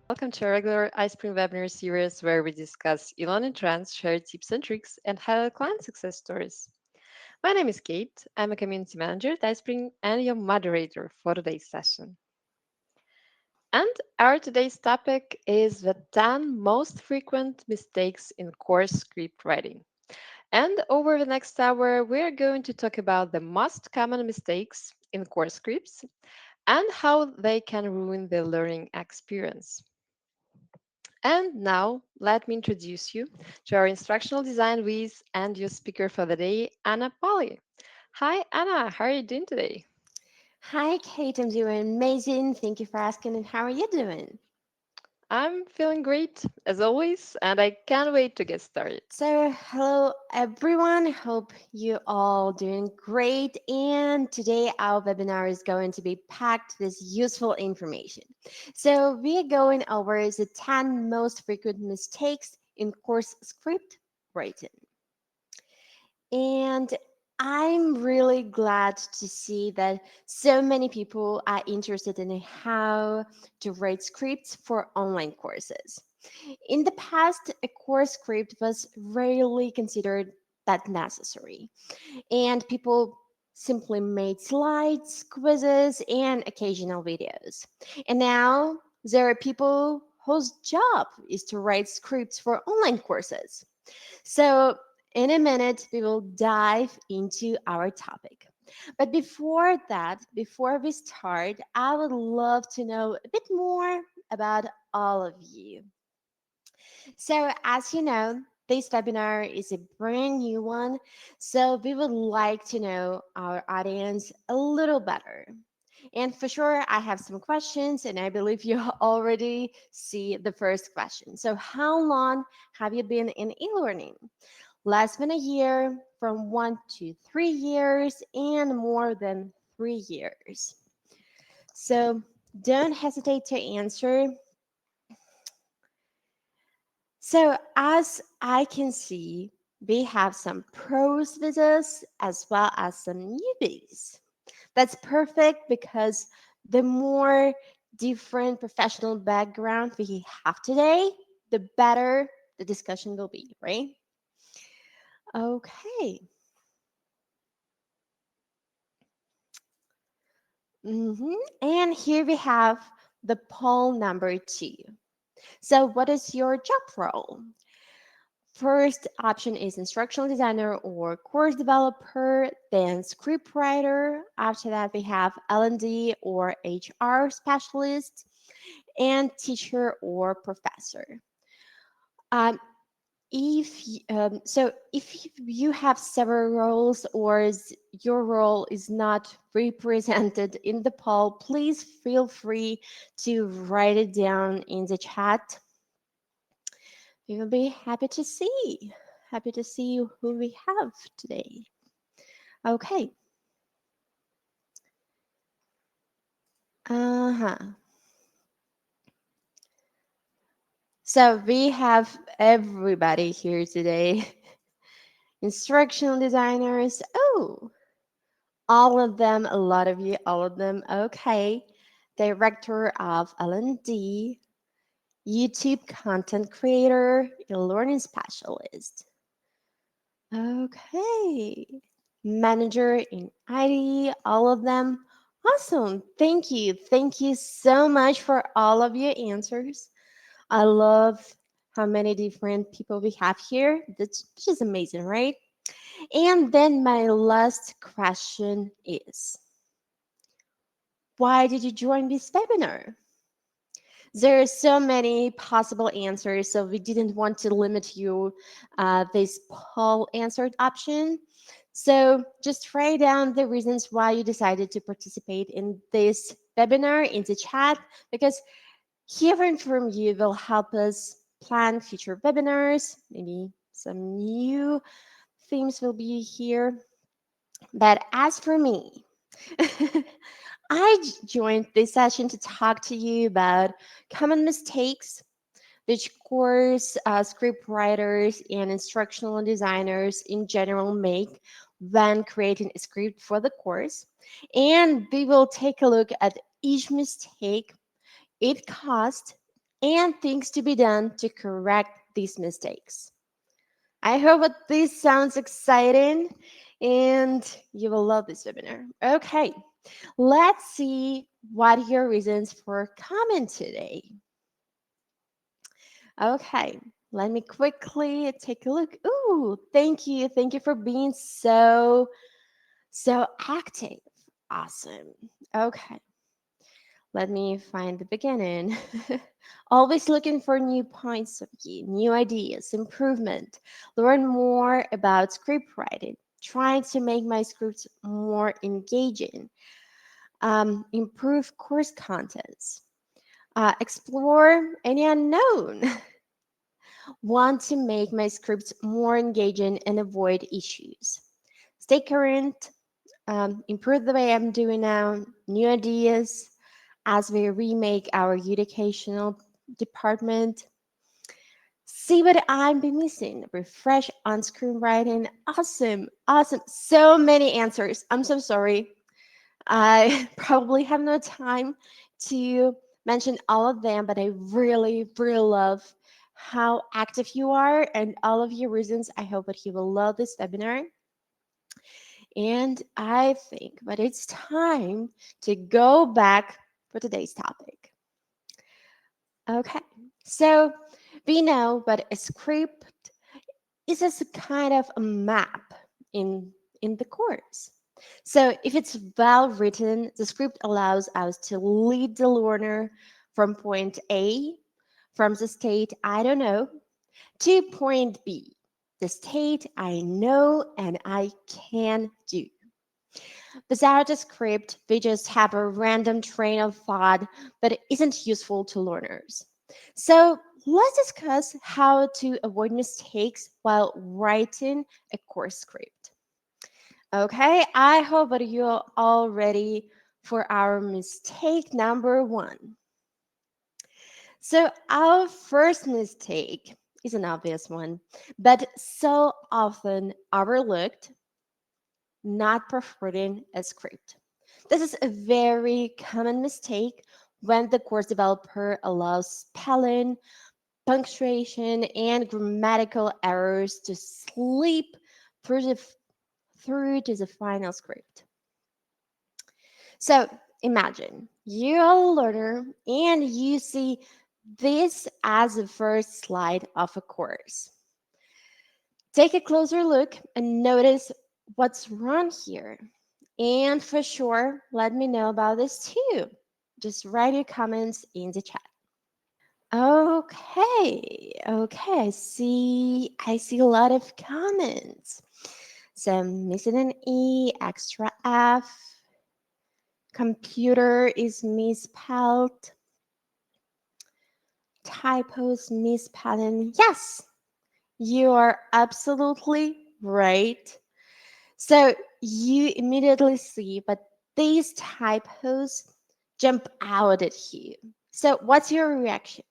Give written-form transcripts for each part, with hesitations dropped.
Welcome to our regular iSpring webinar series where we discuss e-learning trends, share tips and tricks, and highlight client success stories. My name is Kate. I'm a community manager at iSpring and your moderator for today's session. And our today's topic is the 10 most frequent mistakes in course script writing. And over the next hour, we're going to talk about the most common mistakes in course scripts and how they can ruin the learning experience. And now, let me introduce you to our instructional design whiz and your speaker for the day, Anna Polly. Hi, Anna. How are you doing today? Hi, Kate. I'm doing amazing. Thank you for asking. And how are you doing? I'm feeling great, as always, and I can't wait to get started. Hello everyone. Hope you all doing great. And today our webinar is going to be packed with useful information. So we are going over the 10 most frequent mistakes in course script writing. And I'm really glad to see that so many people are interested in how to write scripts for online courses. In the past, a course script was rarely considered that necessary, and people simply made slides, quizzes, and occasional videos. And now there are people whose job is to write scripts for online courses. So, in a minute, we will dive into our topic. But before that, before we start, I would love to know a bit more about all of you. So, as you know, this webinar is a brand new one, so we would like to know our audience a little better. And for sure, I have some questions, and I believe you already see the first question. So, how long have you been in e learning? Less than a year, from 1 to 3 years, and more than 3 years. So, don't hesitate to answer. So, as I can see, we have some pros with us as well as some newbies. That's perfect because the more different professional background we have today, the better the discussion will be, right? Okay. And here we have the poll number 2. So, what is your job role? First option is instructional designer or course developer, then script writer. After that, we have L&D or HR specialist, and teacher or professor. Um, if you have several roles or your role is not represented in the poll, please feel free to write it down in the chat. We will be happy to see who we have today. Okay. Uh-huh. So we have everybody here today. Instructional designers. Oh, all of them, a lot of you, all of them. Okay. Director of L&D, YouTube content creator, a learning specialist. Okay. Manager in IT, all of them. Awesome. Thank you. Thank you so much for all of your answers. I love how many different people we have here. That's just amazing, right? And then my last question is, why did you join this webinar? There are so many possible answers, so we didn't want to limit you this poll answered option. So just write down the reasons why you decided to participate in this webinar in the chat, because hearing from you will help us plan future webinars. Maybe some new themes will be here. But as for me, joined this session to talk to you about common mistakes which course script writers and instructional designers in general make when creating a script for the course. And we will take a look at each mistake, its cost, and things to be done to correct these mistakes. I hope that this sounds exciting and you will love this webinar. Okay, let's see what your reasons for coming today. Okay, let me quickly take a look. Ooh, thank you. Thank you for being so active. Awesome. Okay, let me find the beginning. Always looking for new points of view, new ideas, improvement. Learn more about script writing. Trying to make my scripts more engaging. Improve course contents. Explore any unknown. Want to make my scripts more engaging and avoid issues. Stay current, improve the way I'm doing now, new ideas as we remake our educational department. See what I'm be missing. Refresh on screen writing. Awesome, awesome. So many answers. I'm so sorry. I probably have no time to mention all of them, but I really love how active you are and all of your reasons. I hope that you will love this webinar. And I think that it's time to go back for today's topic. Okay, so we know that a script is just a kind of a map in the course. So if it's well written, the script allows us to lead the learner from point A, from the state I don't know, to point B, the state I know and I can do. Without a script, we just have a random train of thought that isn't useful to learners. So let's discuss how to avoid mistakes while writing a course script. Okay, I hope that you're all ready for our mistake number one. So, our first mistake is an obvious one, but so often overlooked, not preferring a script. This is a very common mistake when the course developer allows spelling, punctuation, and grammatical errors to slip through through to the final script. So imagine you're a learner and you see this as the first slide of a course. Take a closer look and notice what's wrong here. And for sure, let me know about this too. Just write your comments in the chat. Okay, I see a lot of comments. So missing an E, extra F, computer is misspelled, typos misspelling. Yes, you are absolutely right. So you immediately see, but these typos jump out at you. So what's your reaction?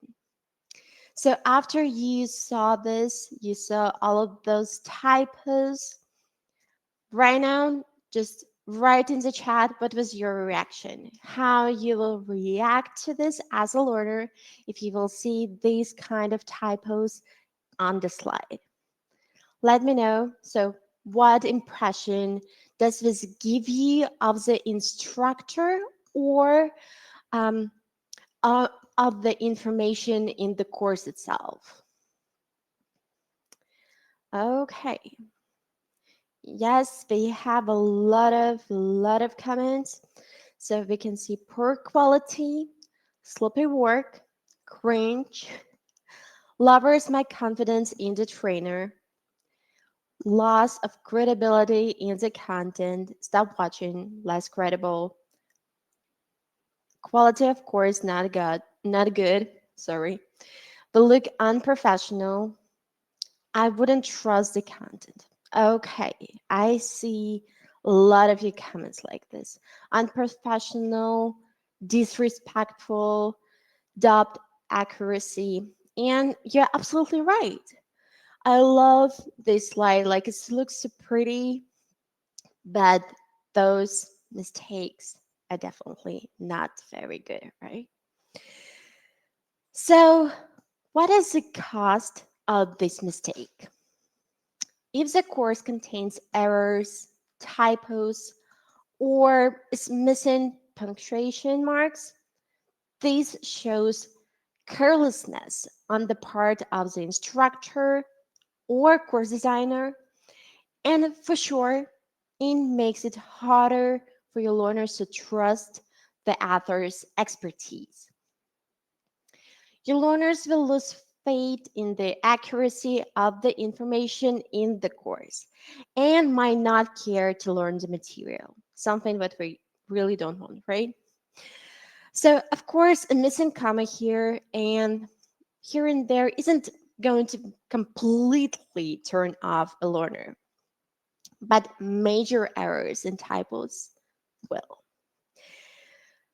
So after you saw this, you saw all of those typos. Right now, just write in the chat what was your reaction, how you will react to this as a learner if you will see these kind of typos on the slide. Let me know. So, what impression does this give you of the instructor or um, uh, of the information in the course itself? Okay. Yes, we have a lot of comments. So we can see poor quality, sloppy work, cringe, lowers my confidence in the trainer, loss of credibility in the content, stop watching, less credible, quality of course not good, sorry, but look unprofessional, I wouldn't trust the content. Okay, I see a lot of your comments like this. Unprofessional, disrespectful, doubt accuracy. And you're absolutely right. I love this slide. Like it looks so pretty. but those mistakes are definitely not very good, right? So, what is the cost of this mistake? If the course contains errors, typos, or is missing punctuation marks, this shows carelessness on the part of the instructor or course designer, and for sure, it makes it harder for your learners to trust the author's expertise. Your learners will lose faith in the accuracy of the information in the course and might not care to learn the material, something that we really don't want, right? So, of course, a missing comma here and there isn't going to completely turn off a learner, but major errors and typos will.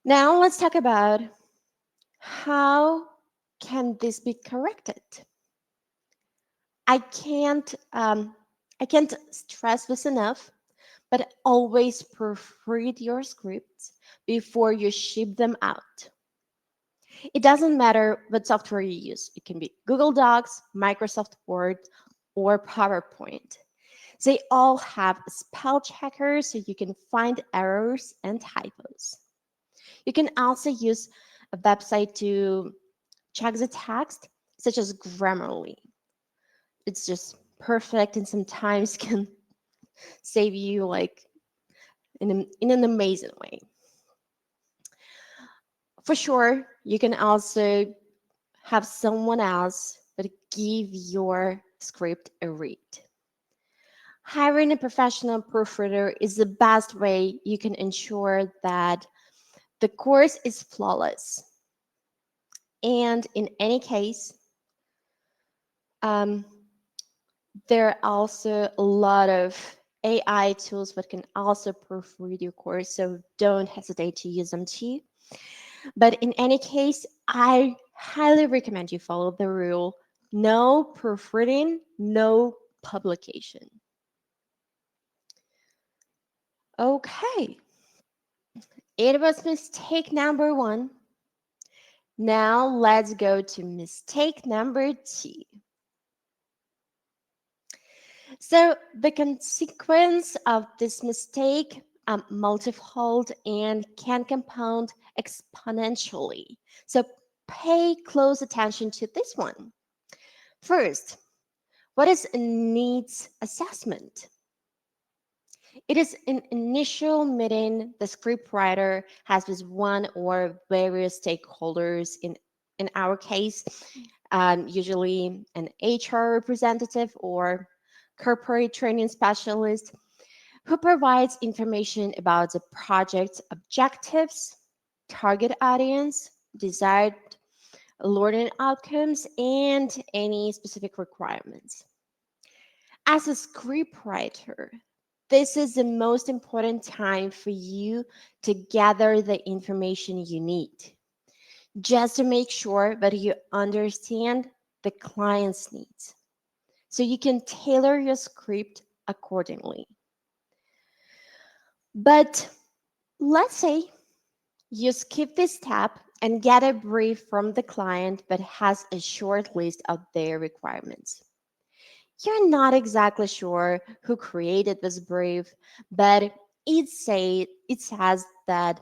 Now, let's talk about how can this be corrected. I can't um, I can't stress this enough, but always proofread your scripts before you ship them out. It doesn't matter what software you use. It can be Google Docs, Microsoft Word, or PowerPoint. They all have spell checkers so you can find errors and typos. You can also use a website to check the text, such as Grammarly. It's just perfect and sometimes can save you like in an amazing way. For sure, you can also have someone else but give your script a read. Hiring a professional proofreader is the best way you can ensure that the course is flawless. And in any case, um, there are also a lot of AI tools that can also proofread your course, so don't hesitate to use them too. But in any case, I highly recommend you follow the rule: no proofreading, no publication. Okay, it was mistake number one. Now let's go to mistake number two. So the consequence of this mistake multifold and can compound exponentially. So pay close attention to this one. First, what is a needs assessment? It is an initial meeting the scriptwriter has with one or various stakeholders. In our case, usually an HR representative or corporate training specialist who provides information about the project's objectives, target audience, desired learning outcomes, and any specific requirements. As a scriptwriter, this is the most important time for you to gather the information you need, just to make sure that you understand the client's needs so you can tailor your script accordingly. But let's say you skip this step and get a brief from the client that has a short list of their requirements. You're not exactly sure who created this brief, but it says that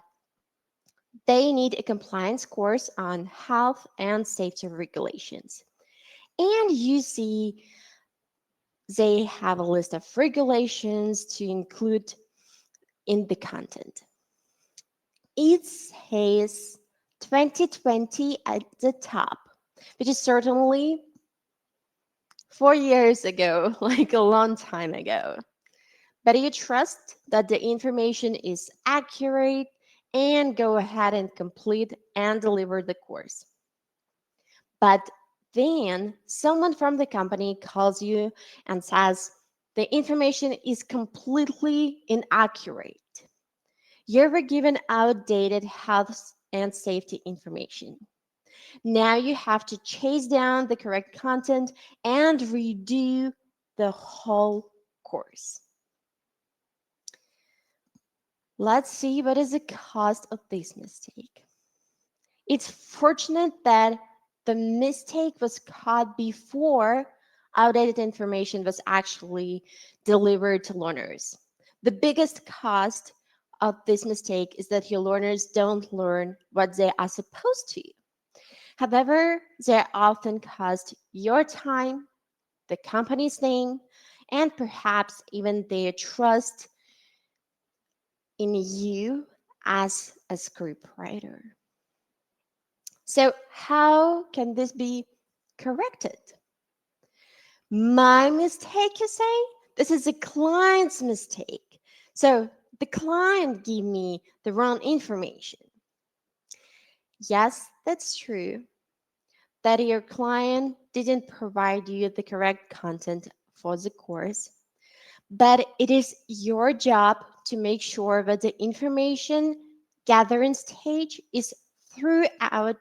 they need a compliance course on health and safety regulations. And you see they have a list of regulations to include in the content. It says 2020 at the top, which is certainly 4 years ago, like a long time ago. But you trust that the information is accurate and go ahead and complete and deliver the course. But then someone from the company calls you and says the information is completely inaccurate. You were given outdated health and safety information. Now you have to chase down the correct content and redo the whole course. Let's see what is the cost of this mistake. It's fortunate that the mistake was caught before outdated information was actually delivered to learners. The biggest cost of this mistake is that your learners don't learn what they are supposed to. However, they often cost your time, the company's name, and perhaps even their trust in you as a scriptwriter. So, how can this be corrected? My mistake, you say? This is a client's mistake. So, the client gave me the wrong information. Yes, that's true. That your client didn't provide you the correct content for the course, but it is your job to make sure that the information gathering stage is throughout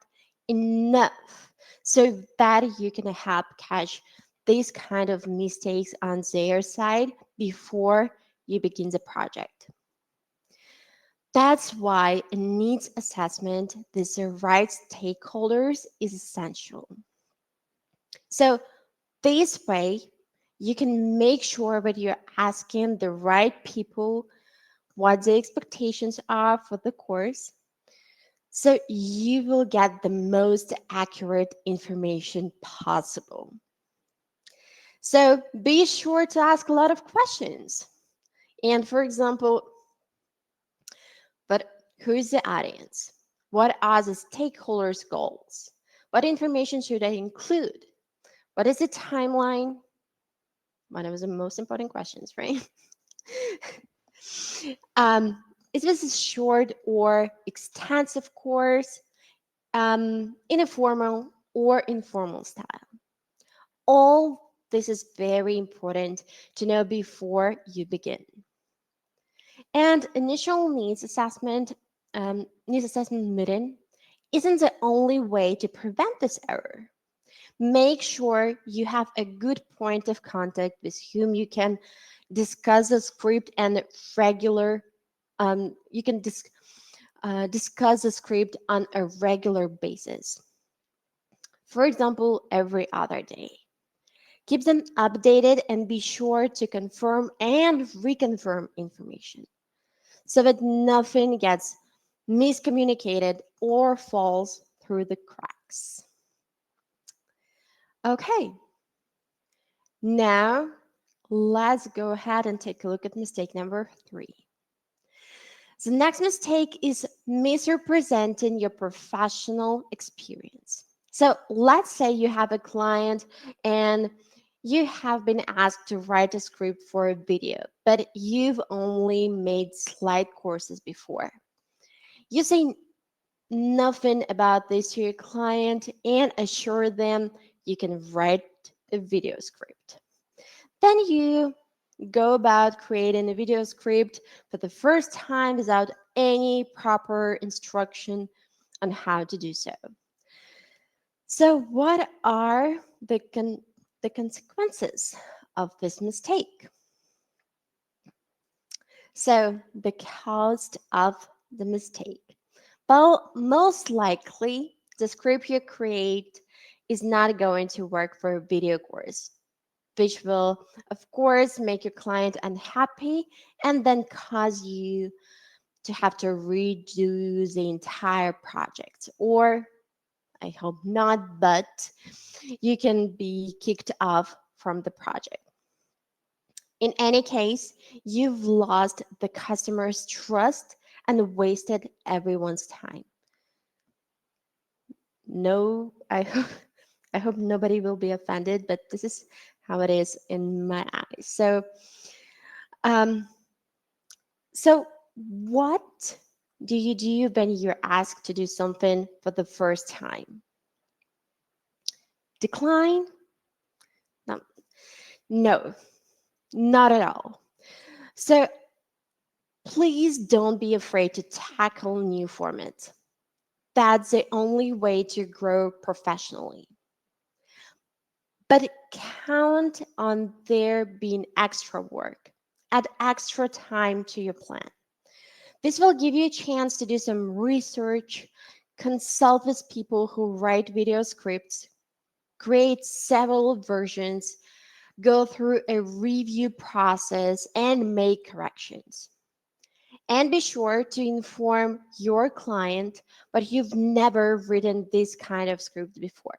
enough so that you can help catch these kind of mistakes on their side before you begin the project. That's why a needs assessment with the right stakeholders is essential. So this way, you can make sure that you're asking the right people what the expectations are for the course, so you will get the most accurate information possible. So be sure to ask a lot of questions. And for example, but who is the audience? What are the stakeholders' goals? What information should I include? What is the timeline? One of the most important questions, right? Is this a short or extensive course, in a formal or informal style? All this is very important to know before you begin. And initial needs assessment meeting isn't the only way to prevent this error. Make sure you have a good point of contact with whom you can discuss the script and regular you can discuss the script on a regular basis. For example, every other day. Keep them updated and be sure to confirm and reconfirm information so that nothing gets miscommunicated or falls through the cracks. Okay, now let's go ahead and take a look at mistake number 3. The next mistake is misrepresenting your professional experience. So let's say you have a client and you have been asked to write a script for a video, but you've only made slide courses before. You say nothing about this to your client and assure them you can write a video script. Then you go about creating a video script for the first time without any proper instruction on how to do so. So, what are the consequences of this mistake? So, the cost of the mistake. Well, most likely, the script you create is not going to work for a video course, which will, of course, make your client unhappy and then cause you to have to redo the entire project. Or, I hope not, but you can be kicked off from the project. In any case, you've lost the customer's trust and wasted everyone's time. No, I hope, I hope nobody will be offended, but this is how it is in my eyes. Um, so what do you do when you're asked to do something for the first time? Decline? No, no, not at all. So please don't be afraid to tackle new formats. That's the only way to grow professionally. But count on there being extra work. Add extra time to your plan. This will give you a chance to do some research, consult with people who write video scripts, create several versions, go through a review process, and make corrections. And be sure to inform your client, but you've never written this kind of script before.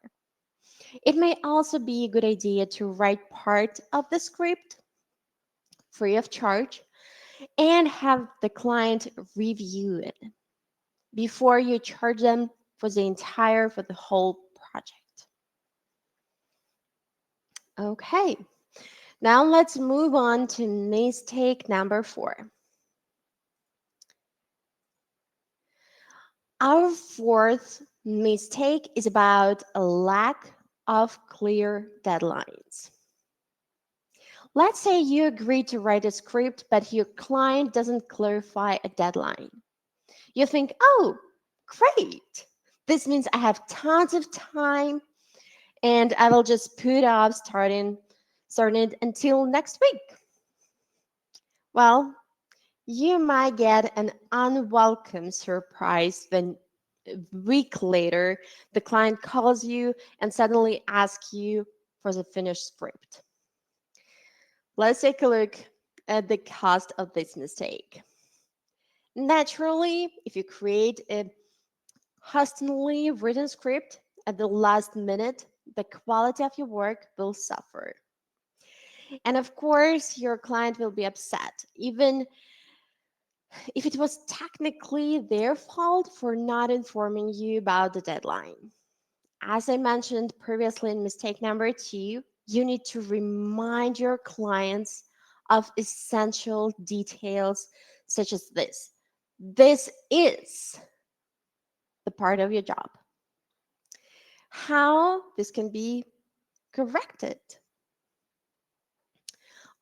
It may also be a good idea to write part of the script free of charge and have the client review it before you charge them for the whole project. Okay, now let's move on to mistake number 4. Our fourth mistake is about a lack of clear deadlines. Let's say you agree to write a script, but your client doesn't clarify a deadline. You think, oh, great. This means I have tons of time and I will just put off starting it until next week. Well, you might get an unwelcome surprise when a week later the client calls you and suddenly asks you for the finished script. Let's take a look at the cost of this mistake. Naturally, if you create a hastily written script at the last minute, the quality of your work will suffer. And of course, your client will be upset, even if it was technically their fault for not informing you about the deadline. As I mentioned previously in mistake number 2, you need to remind your clients of essential details such as this. This is the part of your job. How this can be corrected.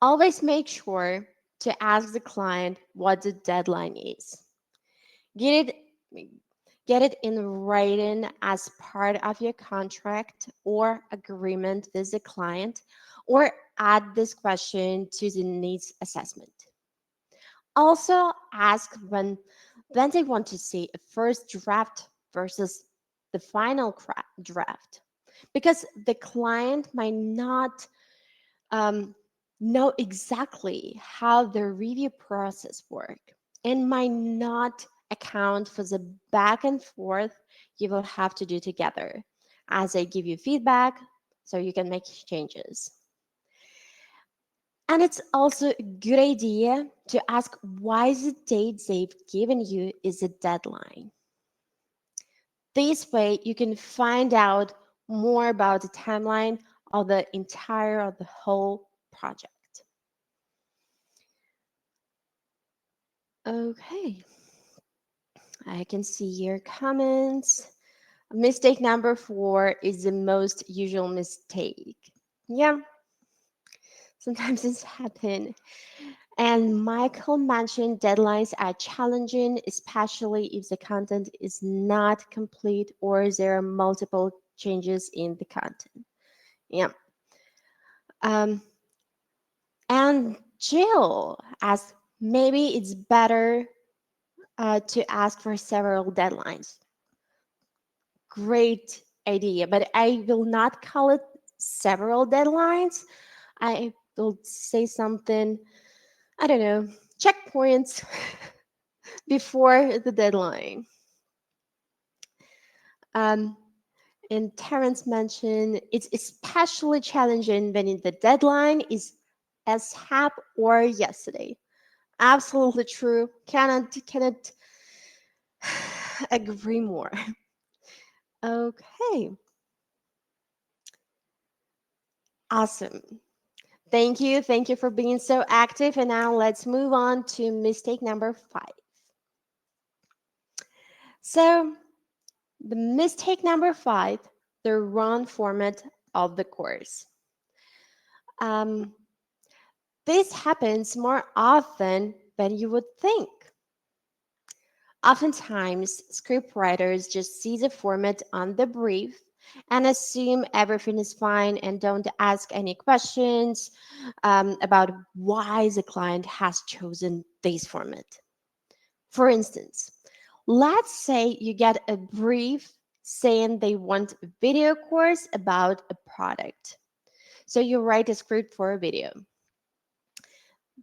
Always make sure to ask the client what the deadline is. Get it get it in writing as part of your contract or agreement with the client, or add this question to the needs assessment. Also ask when they want to see a first draft versus the final draft, because the client might not um, know exactly how the review process work and might not account for the back and forth you will have to do together as they give you feedback so you can make changes. And it's also a good idea to ask why the date they've given you is a deadline. This way you can find out more about the timeline of the whole project. Okay, I can see your comments. Mistake number 4 is the most usual mistake. Yeah, sometimes it's happen. And Michael mentioned deadlines are challenging, especially if the content is not complete or there are multiple changes in the content. Yeah. Um, and Jill asked, maybe it's better to ask for several deadlines. Great idea, but I will not call it several deadlines. I will say something, I don't know, checkpoints before the deadline. Um, and Terence mentioned it's especially challenging when the deadline is ASAP or yesterday. Absolutely true. Cannot agree more. Okay, awesome. Thank you for being so active. And now let's move on to mistake number 5. So, the mistake number 5, the wrong format of the course. Um, this happens more often than you would think. Oftentimes, scriptwriters just see the format on the brief and assume everything is fine and don't ask any questions about why the client has chosen this format. For instance, let's say you get a brief saying they want a video course about a product. So you write a script for a video.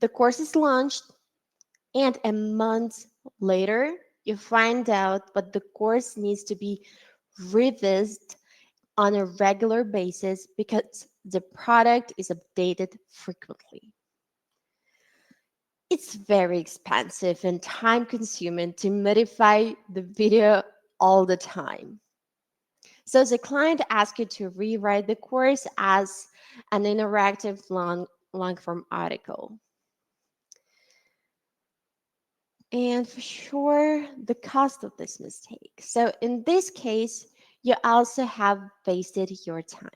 The course is launched, and a month later, you find out that the course needs to be revised on a regular basis because the product is updated frequently. It's very expensive and time consuming to modify the video all the time. So the client asks you to rewrite the course as an interactive long form article. And for sure, the cost of this mistake. So in this case, you also have wasted your time.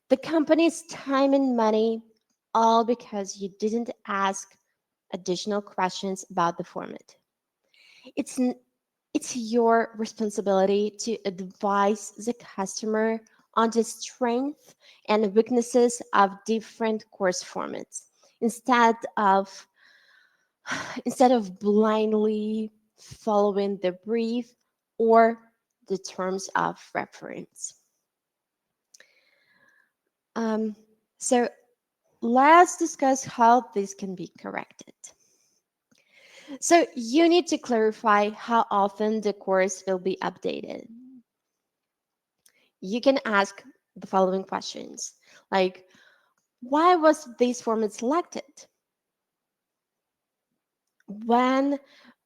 The company's time and money, all because you didn't ask additional questions about the format. It's it's your responsibility to advise the customer on the strengths and weaknesses of different course formats instead of blindly following the brief or the terms of reference. Um, so let's discuss how this can be corrected. So you need to clarify how often the course will be updated. You can ask the following questions like, why was this format selected? When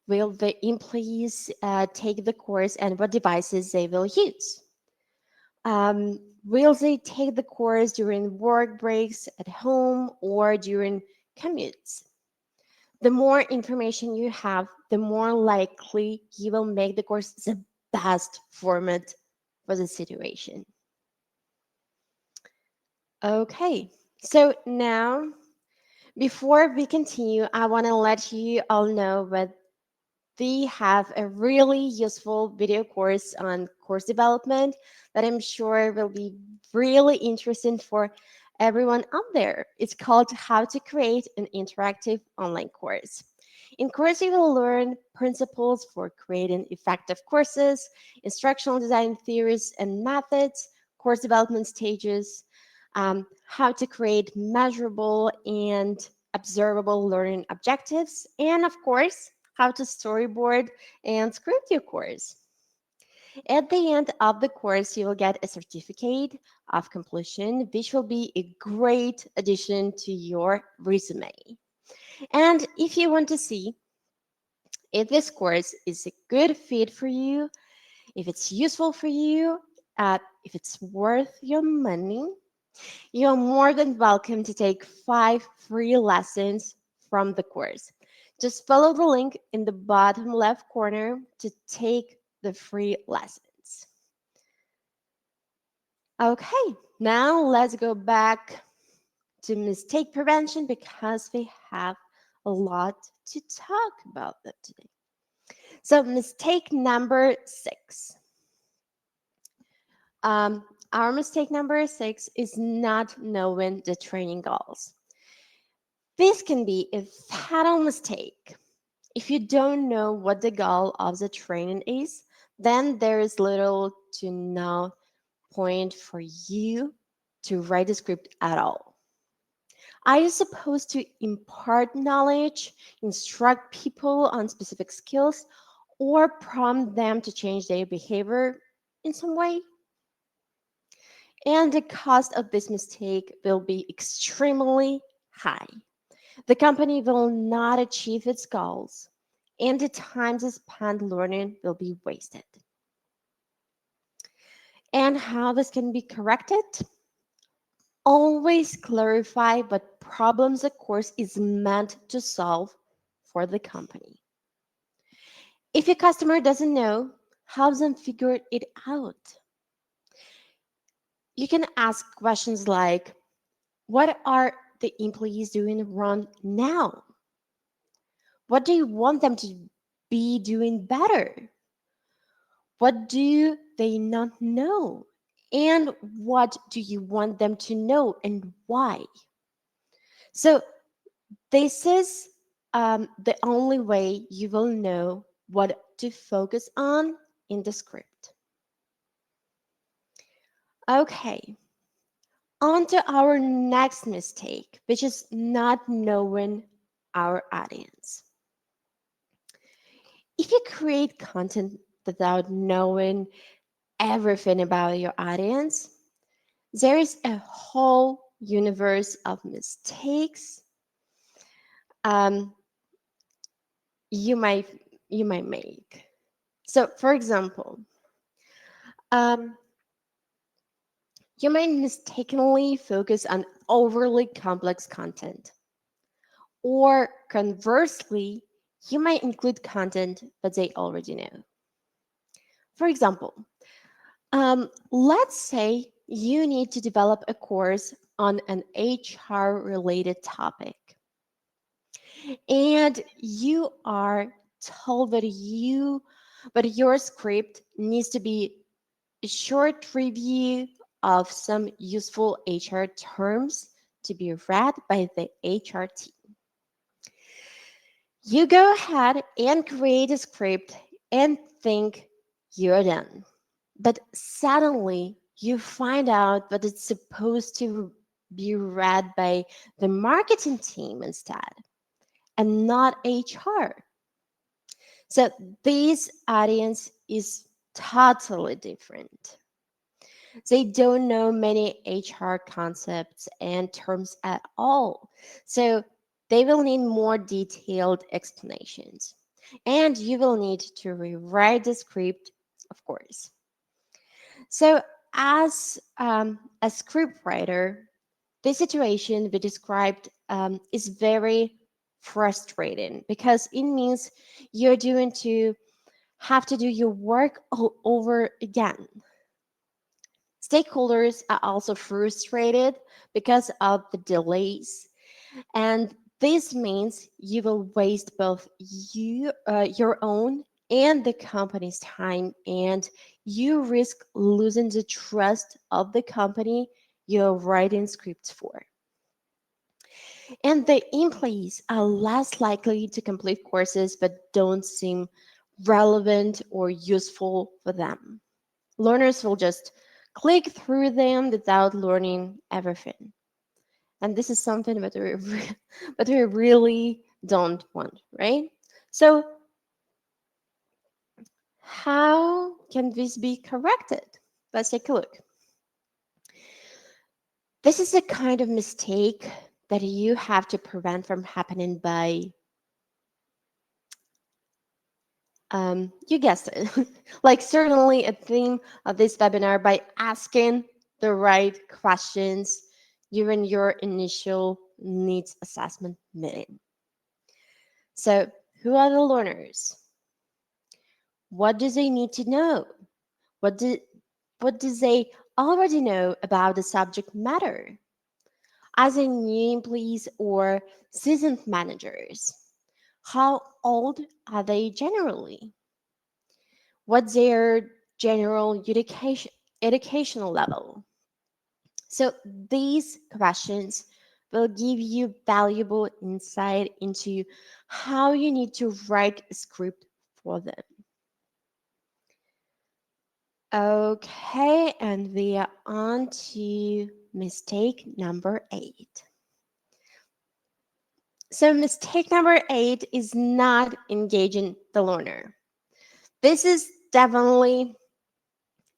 will the employees take the course and what devices they will use? Will they take the course during work breaks at home or during commutes? The more information you have, the more likely you will make the course the best format for the situation. Okay, so now before we continue, I want to let you all know that we have a really useful video course on course development that I'm sure will be really interesting for everyone out there. It's called How to Create an Interactive Online Course. In course, you will learn principles for creating effective courses, instructional design theories and methods, course development stages, how to create measurable and observable learning objectives, and of course, how to storyboard and script your course. At the end of the course, you will get a certificate of completion, which will be a great addition to your resume. And if you want to see if this course is a good fit for you, if it's useful for you, if it's worth your money, you're more than welcome to take 5 free lessons from the course. Just follow the link in the bottom left corner to take the free lessons. Okay, now let's go back to mistake prevention because we have a lot to talk about that today. So, mistake number 6. Um, our mistake number 6 is not knowing the training goals. This can be a fatal mistake. If you don't know what the goal of the training is, then there is little to no point for you to write a script at all. Are you supposed to impart knowledge, instruct people on specific skills, or prompt them to change their behavior in some way? And the cost of this mistake will be extremely high. The company will not achieve its goals, and the time spent learning will be wasted. And how this can be corrected? Always clarify what problems a course is meant to solve for the company. If your customer doesn't know, help them figure it out. You can ask questions like, what are the employees doing wrong now? What do you want them to be doing better? What do they not know? And what do you want them to know and why? So, this is the only way you will know what to focus on in the script. Okay, on to our next mistake, which is not knowing our audience. If you create content without knowing everything about your audience, there is a whole universe of mistakes um, you might you might make. So, for example, um, you might mistakenly focus on overly complex content, or conversely, you might include content that they already know. For example, let's say you need to develop a course on an HR related topic, and you are told that your script needs to be a short review of some useful HR terms to be read by the HR team. You go ahead and create a script and think you're done. But suddenly you find out that it's supposed to be read by the marketing team instead and not HR. So this audience is totally different. They don't know many HR concepts and terms at all. So they will need more detailed explanations. And you will need to rewrite the script, of course. So, as a scriptwriter, the situation we described is very frustrating because it means you're doing to have to do your work all over again. Stakeholders are also frustrated because of the delays, and this means you will waste both your own and the company's time, and you risk losing the trust of the company you're writing scripts for. And the employees are less likely to complete courses that don't seem relevant or useful for them. Learners will just click through them without learning everything. And this is something that that we really don't want, right? So, how can this be corrected? Let's take a look. This is a kind of mistake that you have to prevent from happening by, you guessed it, like certainly a theme of this webinar by asking the right questions during your initial needs assessment meeting. So, who are the learners? What do they need to know? What do what do they already know about the subject matter? As a new employees or seasoned managers, how old are they generally? What's their general educational level? So these questions will give you valuable insight into how you need to write a script for them. Okay, and we are on to mistake number 8. So, mistake number 8 is not engaging the learner. This is definitely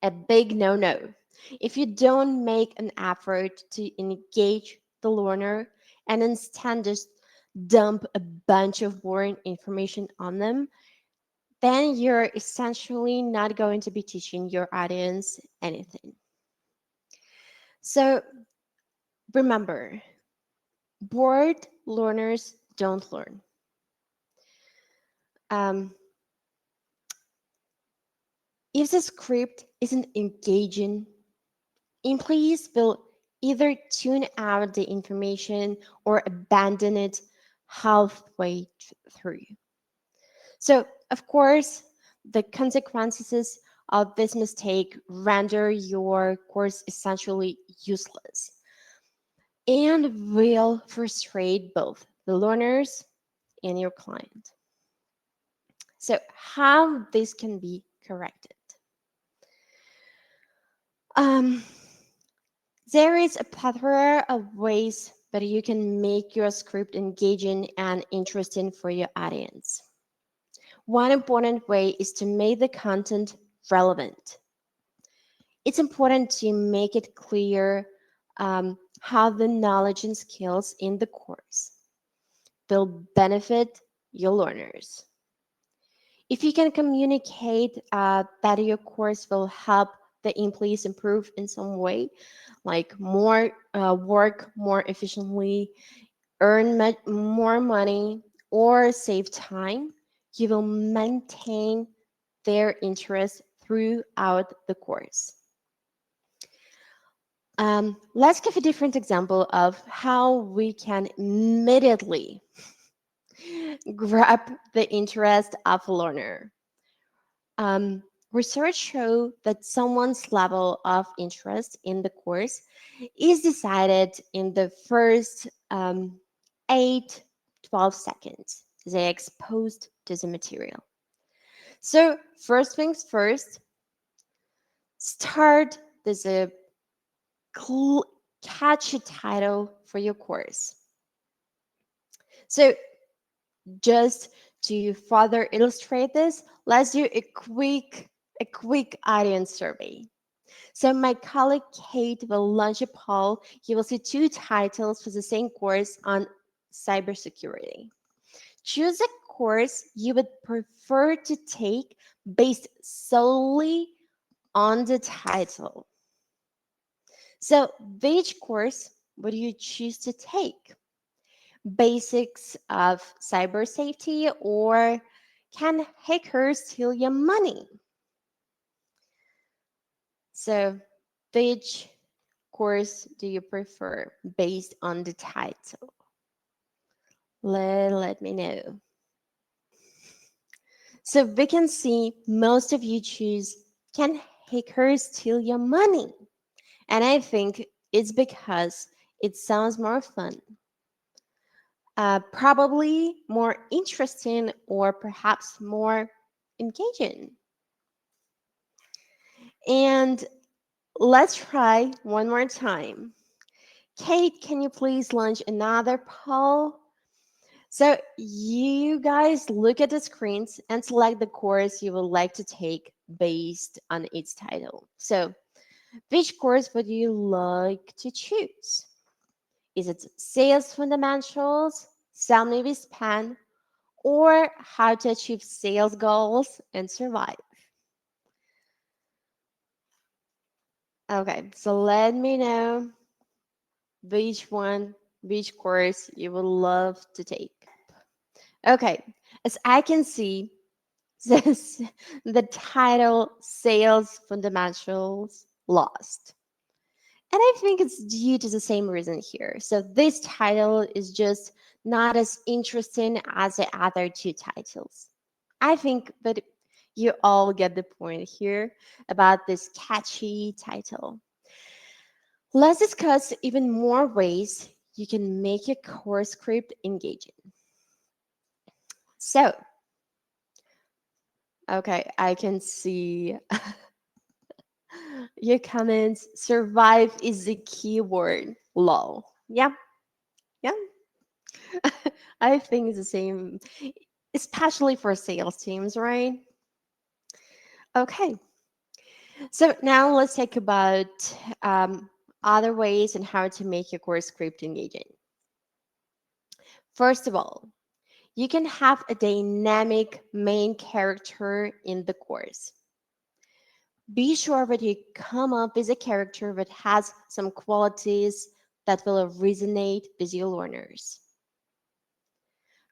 a big no no. If you don't make an effort to engage the learner and instead just dump a bunch of boring information on them, then you're essentially not going to be teaching your audience anything. So, remember, bored learners don't learn. Um, if the script isn't engaging, employees will either tune out the information or abandon it halfway through. So, of course, the consequences of this mistake render your course essentially useless and will frustrate both the learners and your client. So, how this can be corrected? Um, there is a plethora of ways that you can make your script engaging and interesting for your audience. One important way is to make the content relevant. It's important to make it clear how the knowledge and skills in the course will benefit your learners. If you can communicate that your course will help the employees improve in some way, like more work more efficiently, earn more money, or save time, you will maintain their interest throughout the course. Let's give a different example of how we can immediately grab the interest of a learner. Um, Research show that someone's level of interest in the course is decided in the first 8 12 seconds they exposed to the material. So first things first, start with a catchy title for your course. So just to further illustrate this, let's do a quick audience survey. So my colleague Kate will launch a poll. You will see two titles for the same course on cybersecurity. Choose a course you would prefer to take based solely on the title. So which course would you choose to take? Basics of cyber safety or can hackers steal your money? So which course do you prefer based on the title? Let me know. So we can see most of you choose can hackers steal your money? And I think it's because it sounds more fun, probably more interesting, or perhaps more engaging. And let's try one more time. Kate, can you please launch another poll? So you guys look at the screens and select the course you would like to take based on its title. So which course would you like to choose? Is it sales fundamentals, sell maybe span, or how to achieve sales goals and survive? Okay, so let me know which one, which course you would love to take. Okay, as I can see, this the title Sales Fundamentals lost. And I think it's due to the same reason here. So this title is just not as interesting as the other two titles. I think that you all get the point here about this catchy title. Let's discuss even more ways you can make your course script engaging. So, okay, I can see your comments. Survive is the keyword. Lol. Yeah, yeah. I think it's the same, especially for sales teams, right? Okay, so now let's talk about um, other ways and how to make your course script engaging. First of all, you can have a dynamic main character in the course. Be sure that you come up with a character that has some qualities that will resonate with your learners.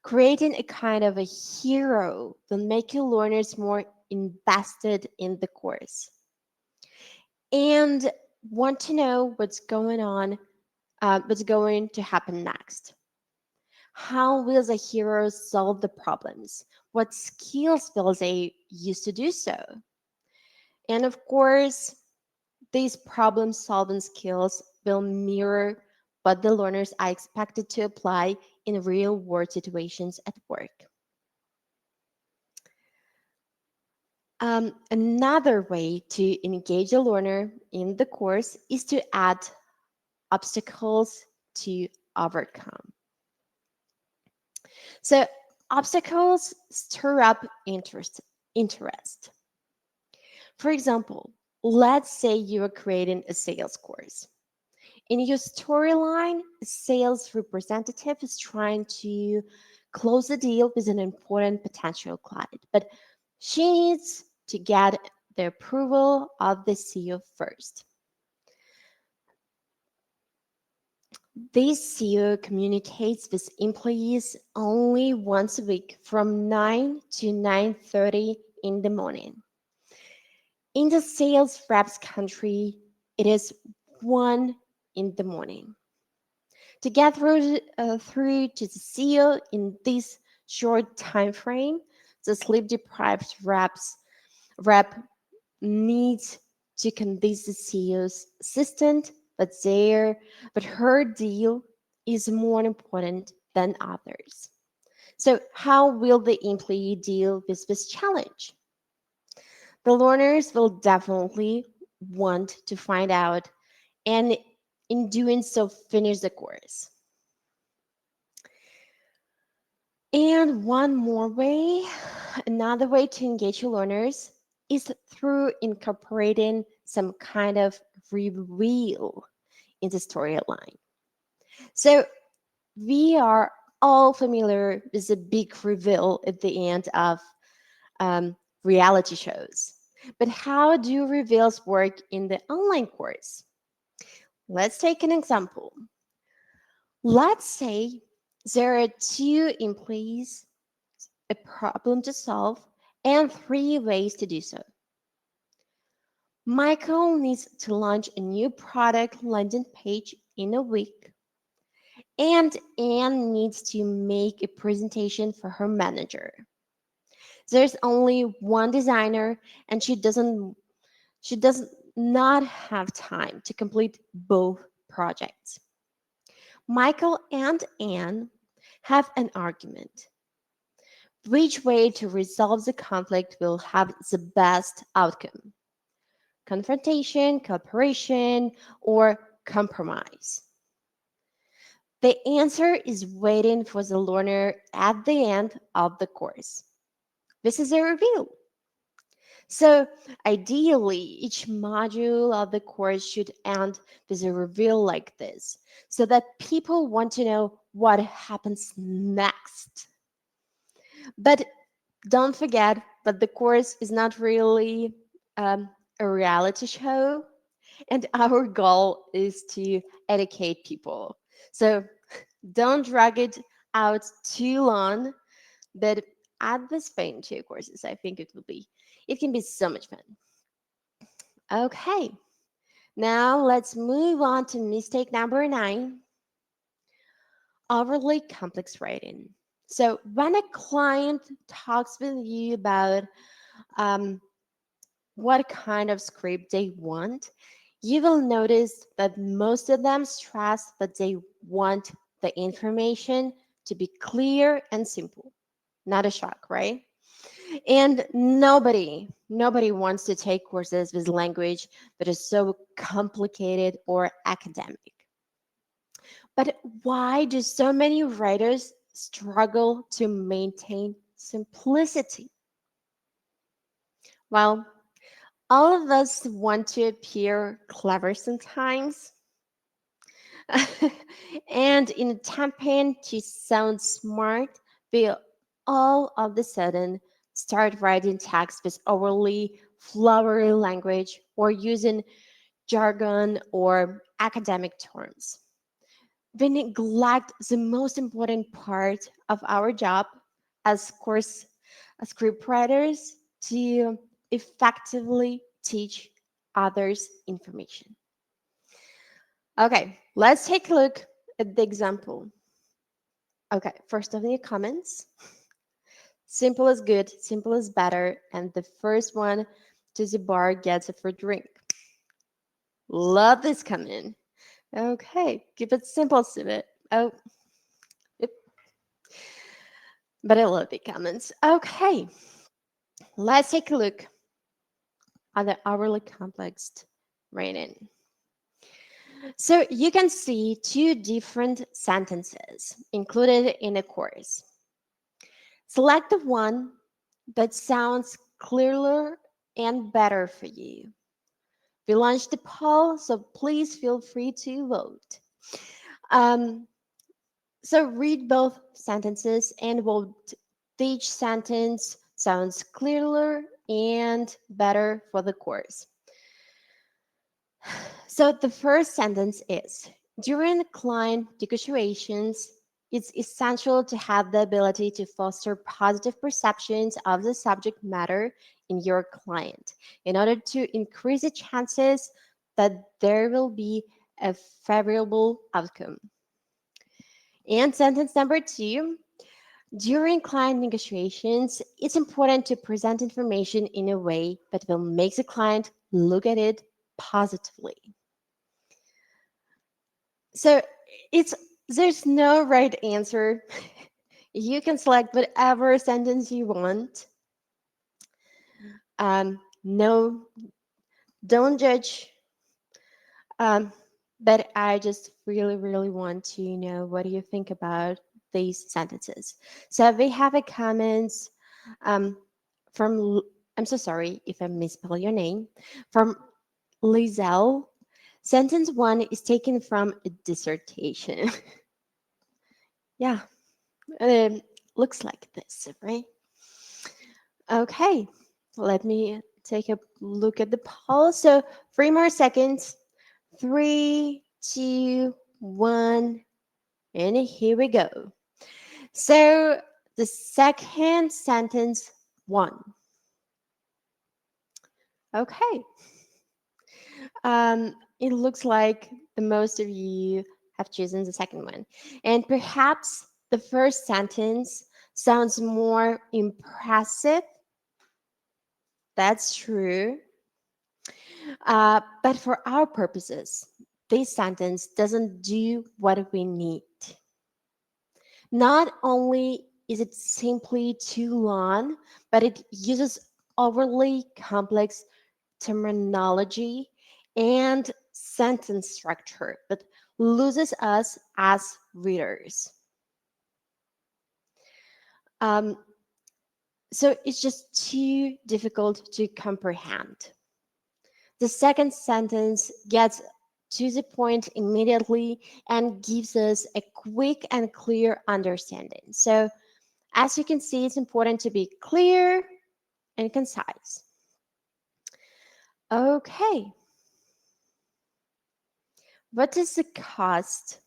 Creating a kind of a hero will make your learners more invested in the course and want to know what's going on, what's going to happen next. How will the hero solve the problems? What skills will they use to do so? And of course, these problem solving skills will mirror what the learners are expected to apply in real world situations at work. Another way to engage a learner in the course is to add obstacles to overcome. So, obstacles stir up interest. For example, let's say you are creating a sales course. In your storyline, a sales representative is trying to close a deal with an important potential client, but she needs to get the approval of the CEO first. This CEO communicates with employees only once a week from 9 to 9:30 in the morning. In the sales reps country, it is 1 in the morning. To get through to the CEO in this short time frame, the sleep deprived rep needs to convince the CEO's assistant but her deal is more important than others. So how will the employee deal with this challenge? The learners will definitely want to find out and in doing so finish the course. And one more way, another way to engage your learners is through incorporating some kind of reveal in the storyline. So we are all familiar with the big reveal at the end of um, reality shows. But how do reveals work in the online course? Let's take an example. Let's say there are two employees, a problem to solve, and three ways to do so. Michael needs to launch a new product landing page in a week, and Anne needs to make a presentation for her manager. There's only one designer, and she does not have time to complete both projects. Michael and Anne have an argument. Which way to resolve the conflict will have the best outcome? Confrontation, cooperation, or compromise? The answer is waiting for the learner at the end of the course. This is a reveal. So, ideally, each module of the course should end with a reveal like this so that people want to know what happens next. But don't forget that the course is not really a reality show, and our goal is to educate people. So don't drag it out too long, but add this thing to your courses. I think it can be so much fun. Okay, now let's move on to mistake number 9, overly complex writing. So when a client talks with you about um, what kind of script they want, you will notice that most of them stress that they want the information to be clear and simple. Not a shock, right? And nobody wants to take courses with language that is so complicated or academic. But why do so many writers struggle to maintain simplicity? Well, all of us want to appear clever sometimes. And in attempting to sound smart, we all of a sudden start writing text with overly flowery language or using jargon or academic terms. We neglect the most important part of our job as course as scriptwriters to effectively teach others information. Okay, let's take a look at the example. Okay, first of the comments. Simple is good, simple is better, and the first one to the bar gets a free drink. Love this comment. Okay, keep it simple, Sibit. Oh, yep. But I love the comments. Okay, let's take a look at the overly complex rating. So you can see two different sentences included in a course. Select the one that sounds clearer and better for you. We launched the poll, so please feel free to vote. Um, so read both sentences and vote each sentence sounds clearer and better for the course. So the first sentence is during client negotiations, it's essential to have the ability to foster positive perceptions of the subject matter in your client in order to increase the chances that there will be a favorable outcome. And sentence number two, during client negotiations, it's important to present information in a way that will make the client look at it positively. So it's there's no right answer. You can select whatever sentence you want. No, don't judge. Um, but I just really, really want to know what do you think about these sentences. So we have a comments um, from. I'm so sorry if I misspell your name. From Lizelle. Sentence one is taken from a dissertation. Yeah, um, looks like this, right? Okay, let me take a look at the poll. So 3 more seconds. 3, 2, 1, and here we go. So the second sentence won. Okay. It looks like the most of you have chosen the second one. And perhaps the first sentence sounds more impressive. That's true. But for our purposes, this sentence doesn't do what we need. Not only is it simply too long, but it uses overly complex terminology and sentence structure that loses us as readers. Um, so it's just too difficult to comprehend. The second sentence gets to the point immediately and gives us a quick and clear understanding. So, as you can see, it's important to be clear and concise. Okay, what is the cost?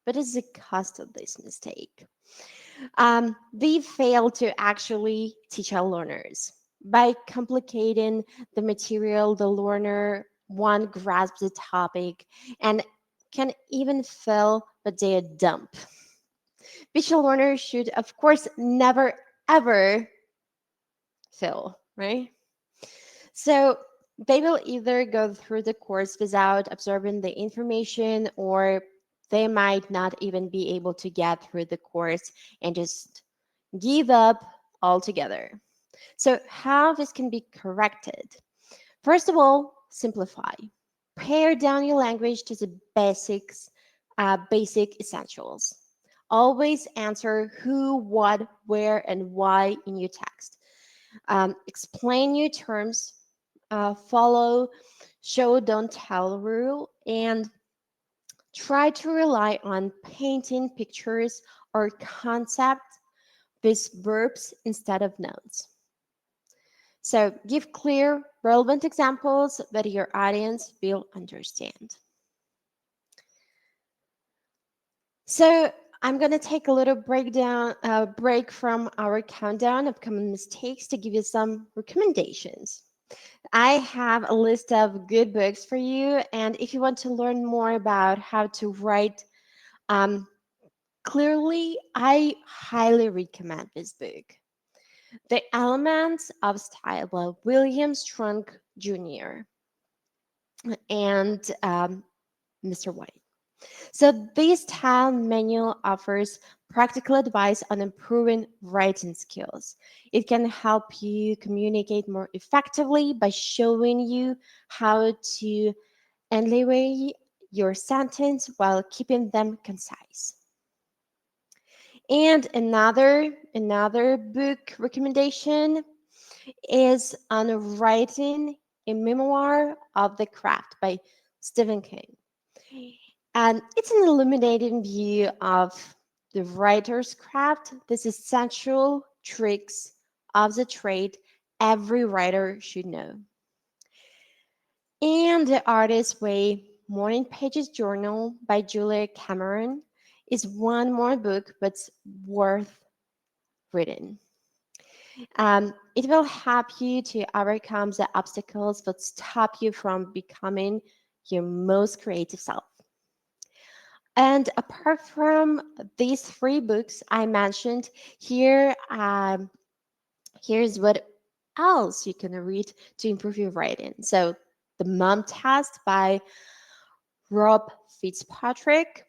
What is the cost of this mistake? They fail to actually teach our learners. By complicating the material, the learner one grasps the topic and can even fail but they dump. Visual learners should, of course, never ever fail, right? So they will either go through the course without absorbing the information, or they might not even be able to get through the course and just give up altogether. So, how this can be corrected? First of all, simplify. Pare down your language to the basics, basic essentials. Always answer who, what, where, and why in your text. Explain new terms, follow show, don't tell rule, and try to rely on painting pictures or concept with verbs instead of nouns. So give clear, relevant examples that your audience will understand. So I'm going to take a little break from our countdown of common mistakes to give you some recommendations. I have a list of good books for you, and if you want to learn more about how to write um, clearly, I highly recommend this book. The Elements of Style by William Strunk Jr. and Mr. White. So this style manual offers practical advice on improving writing skills. It can help you communicate more effectively by showing you how to elevate your sentence while keeping them concise. And another book recommendation is on writing a memoir of the craft by Stephen King. And it's an illuminating view of the writer's craft, these essential tricks of the trade every writer should know. And The Artist's Way Morning Pages Journal by Julia Cameron is one more book, but worth reading. It will help you to overcome the obstacles that stop you from becoming your most creative self. And apart from these three books I mentioned, here's what else you can read to improve your writing. So, The Mom Test by Rob Fitzpatrick.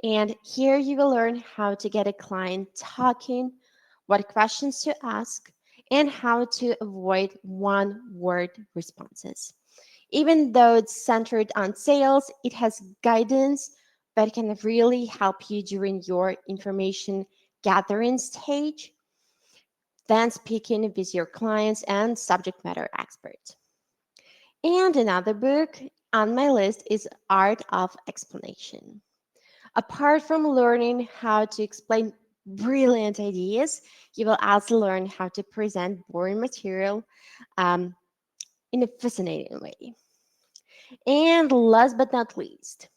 And here you will learn how to get a client talking, what questions to ask, and how to avoid one word responses. Even though it's centered on sales, it has guidance that can really help you during your information gathering stage, then speaking with your clients and subject matter experts. And another book on my list is Art of Explanation. Apart from learning how to explain brilliant ideas, you will also learn how to present boring material um, in a fascinating way. And last but not least,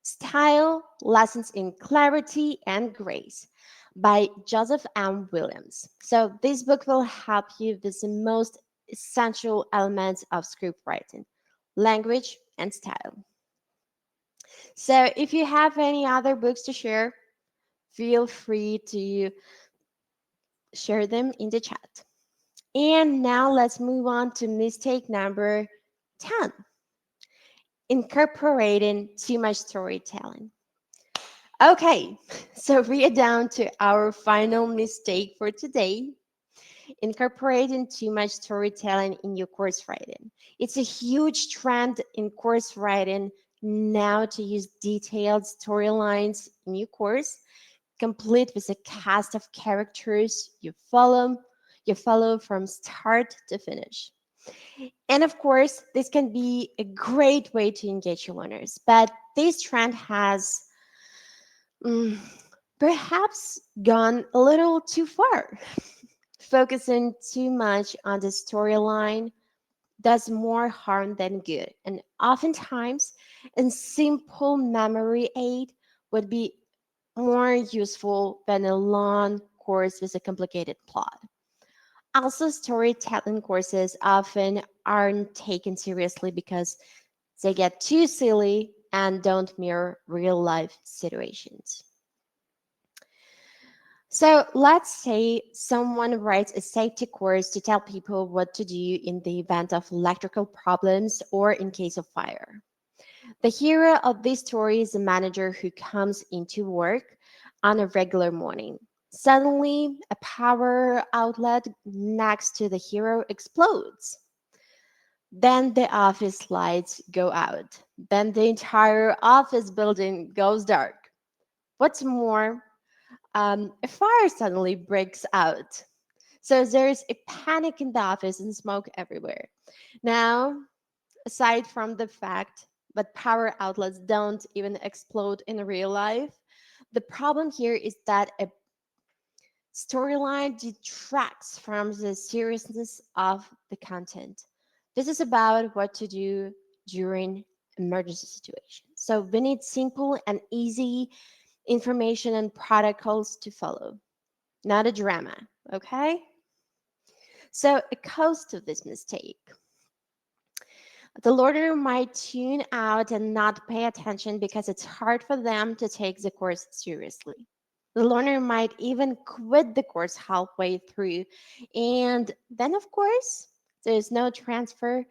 Style Lessons in Clarity and Grace by Joseph M. Williams. So, this book will help you with the most essential elements of script writing, language, and style. So, if you have any other books to share, feel free to share them in the chat. And now let's move on to mistake number 10, incorporating too much storytelling. Okay, so we are down to our final mistake for today, incorporating too much storytelling in your course writing. It's a huge trend in course writing now to use detailed storylines in your course, complete with a cast of characters you follow from start to finish. And of course, this can be a great way to engage your learners, but this trend has mm, perhaps gone a little too far. Focusing too much on the storyline does more harm than good, and oftentimes, a simple memory aid would be more useful than a long course with a complicated plot. Also, storytelling courses often aren't taken seriously because they get too silly and don't mirror real life situations. So, let's say someone writes a safety course to tell people what to do in the event of electrical problems or in case of fire. The hero of this story is a manager who comes into work on a regular morning. Suddenly, a power outlet next to the hero explodes. Then the office lights go out. Then the entire office building goes dark. What's more, a fire suddenly breaks out. So there's a panic in the office and smoke everywhere. Now, aside from the fact that power outlets don't even explode in real life, the problem here is that a storyline detracts from the seriousness of the content. This is about what to do during emergency situations. So we need simple and easy information and protocols to follow, not a drama, okay? So a cost of this mistake. The learner might tune out and not pay attention because it's hard for them to take the course seriously. The learner might even quit the course halfway through. And then, of course, there's no transfer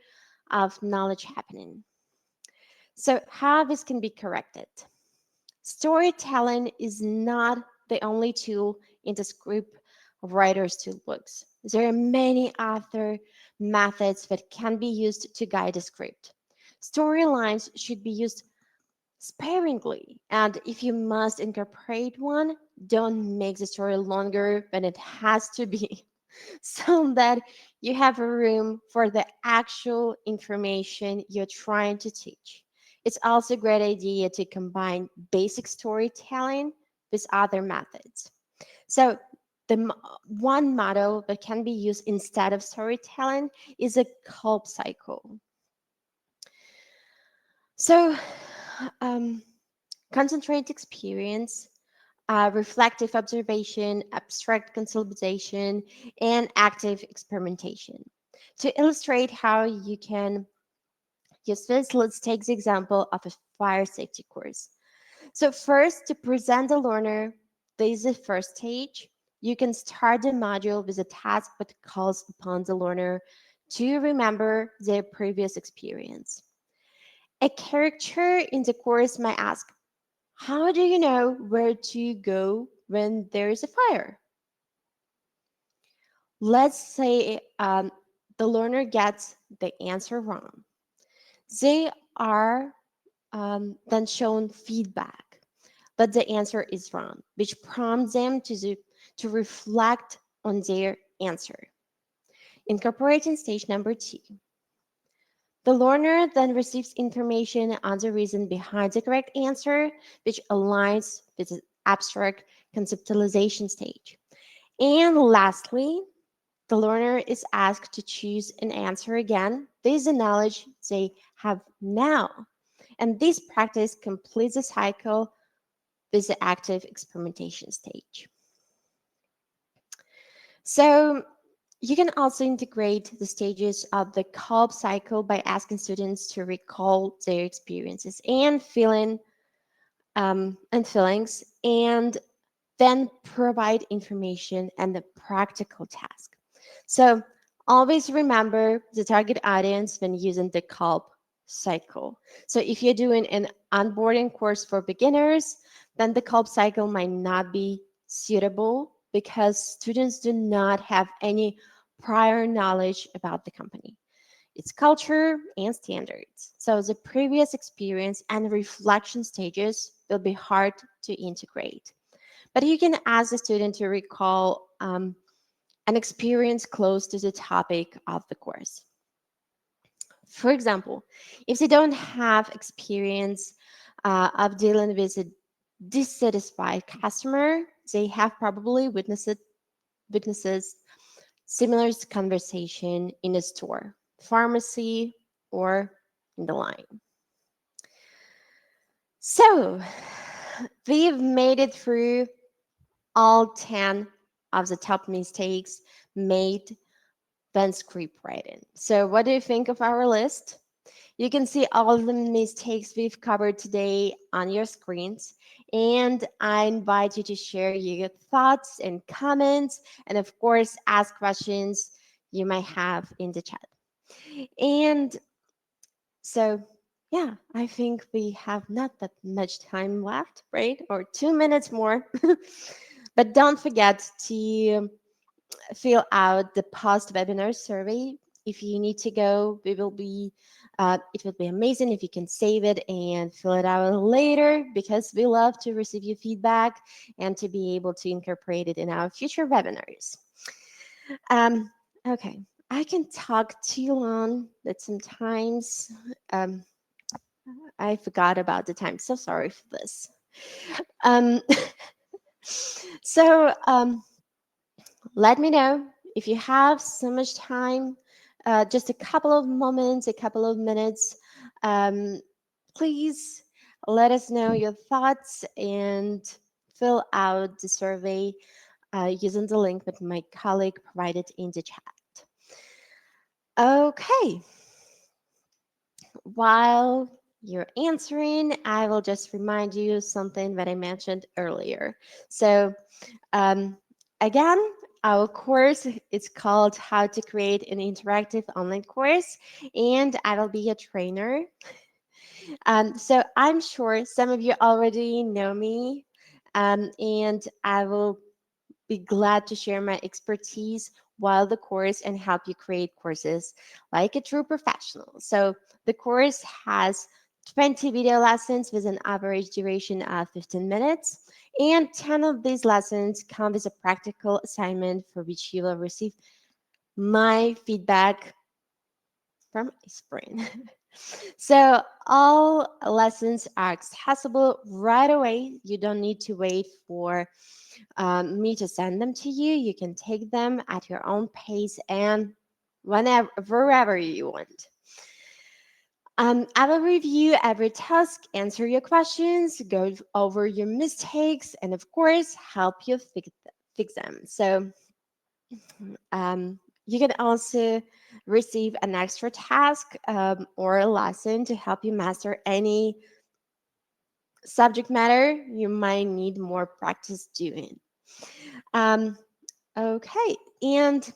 of knowledge happening. So, how this can be corrected? Storytelling is not the only tool in the script writer's toolbox. There are many other methods that can be used to guide a script. Storylines should be used sparingly, and if you must incorporate one, don't make the story longer than it has to be so that you have a room for the actual information you're trying to teach. It's also a great idea to combine basic storytelling with other methods. So, the one model that can be used instead of storytelling is a culp cycle. So, um, concentrate experience, reflective observation, abstract consolidation, and active experimentation. To illustrate how you can use this, let's take the example of a fire safety course. So first, to present the learner, there is the first stage. You can start the module with a task that calls upon the learner to remember their previous experience. A character in the course might ask, how do you know where to go when there is a fire? Let's say the learner gets the answer wrong. They are then shown feedback, but the answer is wrong, which prompts them to reflect on their answer. Incorporating stage number two. The learner then receives information on the reason behind the correct answer, which aligns with the abstract conceptualization stage. And lastly, the learner is asked to choose an answer again. This is the knowledge they have now. And this practice completes the cycle with the active experimentation stage. So you can also integrate the stages of the COLB cycle by asking students to recall their experiences and feelings, and then provide information and the practical task. So always remember the target audience when using the COLB cycle. So if you're doing an onboarding course for beginners, then the COLB cycle might not be suitable because students do not have any prior knowledge about the company, its culture, and standards. So the previous experience and reflection stages will be hard to integrate. But you can ask the student to recall an experience close to the topic of the course. For example, if they don't have experience of dealing with a dissatisfied customer, they have probably witnesses similar conversation in a store, pharmacy, or in the line. So we've made it through all 10 of the top mistakes made when script writing. So what do you think of our list? You can see all the mistakes we've covered today on your screens. And I invite you to share your thoughts and comments, and of course, ask questions you might have in the chat. And so, yeah, I think we have not that much time left, right? Or 2 minutes more. But don't forget to fill out the post webinar survey. If you need to go, it will be amazing if you can save it and fill it out later because we love to receive your feedback and to be able to incorporate it in our future webinars. Um, okay, I can talk too long, but sometimes um, I forgot about the time. So sorry for this. Um, so let me know if you have so much time, just a couple of moments, a couple of minutes. Um, please let us know your thoughts and fill out the survey using the link that my colleague provided in the chat. Okay, while you're answering, I will just remind you something that I mentioned earlier. So, um, again, our course is called How to Create an Interactive Online Course, and I will be a trainer. So I'm sure some of you already know me, and I will be glad to share my expertise while the course and help you create courses like a true professional. So the course has 20 video lessons with an average duration of 15 minutes. And 10 of these lessons come with a practical assignment for which you will receive my feedback from iSpring. So all lessons are accessible right away. You don't need to wait for me to send them to you. You can take them at your own pace and whenever, wherever you want. I will review every task, answer your questions, go over your mistakes, and of course, help you fix them. So you can also receive an extra task or a lesson to help you master any subject matter you might need more practice doing. Um, okay, and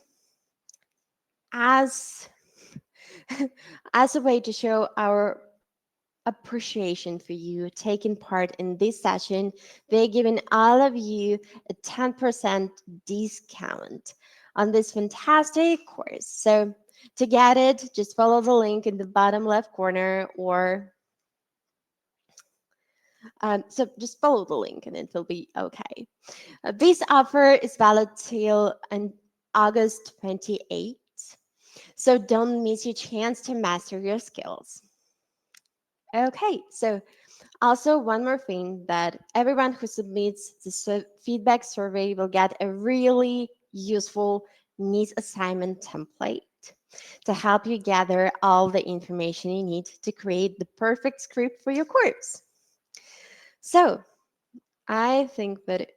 as as a way to show our appreciation for you taking part in this session, they're giving all of you a 10% discount on this fantastic course. So to get it, just follow the link in the bottom left corner or so just follow the link and it will be okay. This offer is valid till August 28th. So don't miss your chance to master your skills. Okay, so also one more thing that everyone who submits the feedback survey will get a really useful needs assignment template to help you gather all the information you need to create the perfect script for your course. So I think that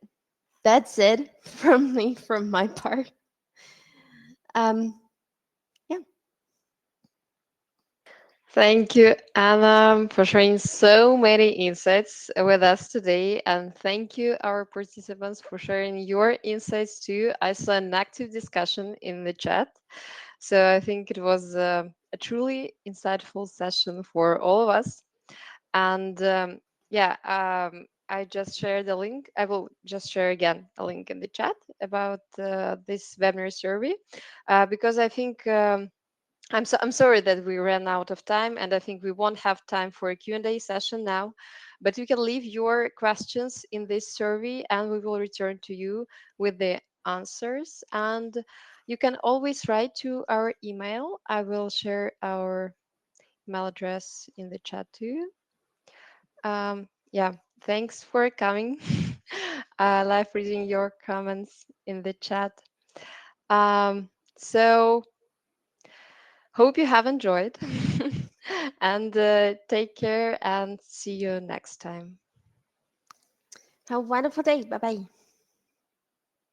that's it from me, from my part. Um, yeah. Thank you, Anna, for sharing so many insights with us today. And thank you, our participants, for sharing your insights too. I saw an active discussion in the chat. So I think it was a truly insightful session for all of us. And yeah, I just shared the link. I will just share again a link in the chat about this webinar survey because I think. I'm sorry that we ran out of time, and I think we won't have time for a Q&A session now. But you can leave your questions in this survey, and we will return to you with the answers. And you can always write to our email. I will share our email address in the chat too. Yeah, thanks for coming. Live reading your comments in the chat. Um, so hope you have enjoyed and take care and see you next time. Have a wonderful day. Bye bye.